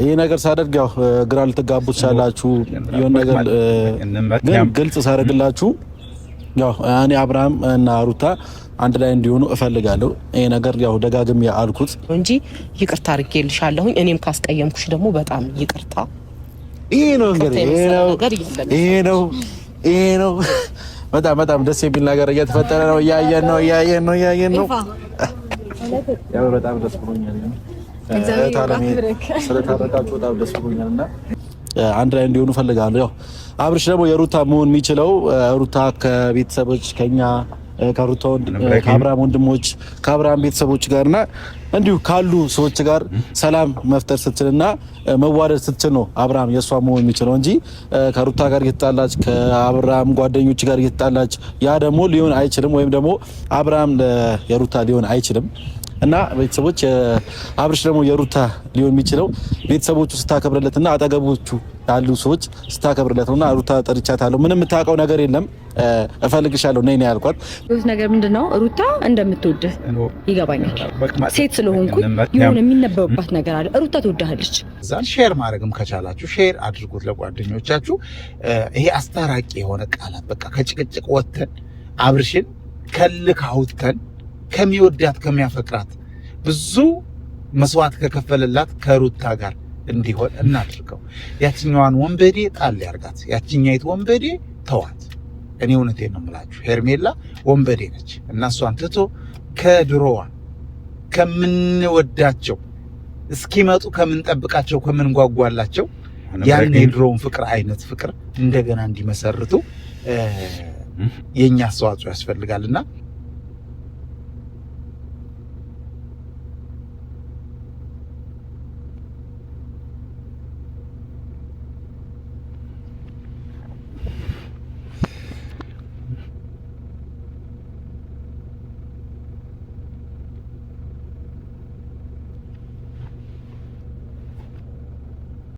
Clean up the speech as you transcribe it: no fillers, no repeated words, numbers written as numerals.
ይሄ ነገር ሳደርግ ያው ግራ ልትጋቡ ትችላላችሁ። የሆነ ነገር ግን ግልጽ ሳደርግላችሁ ያው እኔ አብርሃም እና ሩታ አንድ ላይ እንዲሆኑ እፈልጋለሁ። ይሄ ነገር ያው ደጋግሜ አልኩት እንጂ ይቅርታ አድርጌልሻለሁ። እኔም ካስቀየምኩሽ ደግሞ በጣም ይቅርታ። ይሄ ነው እንግዲህ ይሄ ነው በጣም ደስ የሚል ነገር እየተፈጠረ ነው። እያየን ነው። ያው በጣም ደስ ብሎኛል። ስለታረቃችሁ በጣም ደስ ብሎኛልና አንድ ላይ እንዲሆኑ እፈልጋለሁ። ያው አብርሽ ደግሞ የሩታ መሆን የሚችለው ሩታ ከቤተሰቦች ከኛ ከሩታ ከአብርሃም ወንድሞች ከአብርሃም ቤተሰቦች ጋርና እንዲሁ ካሉ ሰዎች ጋር ሰላም መፍጠር ስትችልና መዋደድ ስትችል ነው አብርሃም የሷ መሆን የሚችለው እንጂ ከሩታ ጋር እየተጣላች ከአብርሃም ጓደኞች ጋር እየተጣላች ያ ደግሞ ሊሆን አይችልም። ወይም ደግሞ አብርሃም የሩታ ሊሆን አይችልም። እና ቤተሰቦች አብርሽ ደግሞ የሩታ ሊሆን የሚችለው ቤተሰቦቹ ስታከብርለትና አጠገቦቹ ያሉ ሰዎች ስታከብርለት ነውና ሩታ ጠርቻታለሁ። ምንም የምታውቀው ነገር የለም። እፈልግሻለሁ ነኝ ያልኳት ነገር ምንድነው ሩታ እንደምትወድህ ይገባኛል። ሴት ስለሆንኩኝ የሆነ የሚነበብባት ነገር አለ። ሩታ ትወድሃለች። ዛን ሼር ማድረግም ከቻላችሁ ሼር አድርጉት ለጓደኞቻችሁ። ይሄ አስታራቂ የሆነ ቃላት በቃ ከጭቅጭቅ ወተን አብርሽን ከልክ አውጥተን ከሚወዳት ከሚያፈቅራት ብዙ መስዋዕት ከከፈለላት ከሩታ ጋር እንዲሆን እናድርገው። ያችኛዋን ወንበዴ ጣል ያርጋት፣ ያችኛይት ወንበዴ ተዋት። እኔ እውነቴን ነው የምላችሁ፣ ሄርሜላ ወንበዴ ነች እና እሷን ትቶ ከድሮዋ ከምንወዳቸው እስኪመጡ ከምንጠብቃቸው ከምንጓጓላቸው ያን የድሮውን ፍቅር አይነት ፍቅር እንደገና እንዲመሰርቱ የኛ አስተዋጽኦ ያስፈልጋልና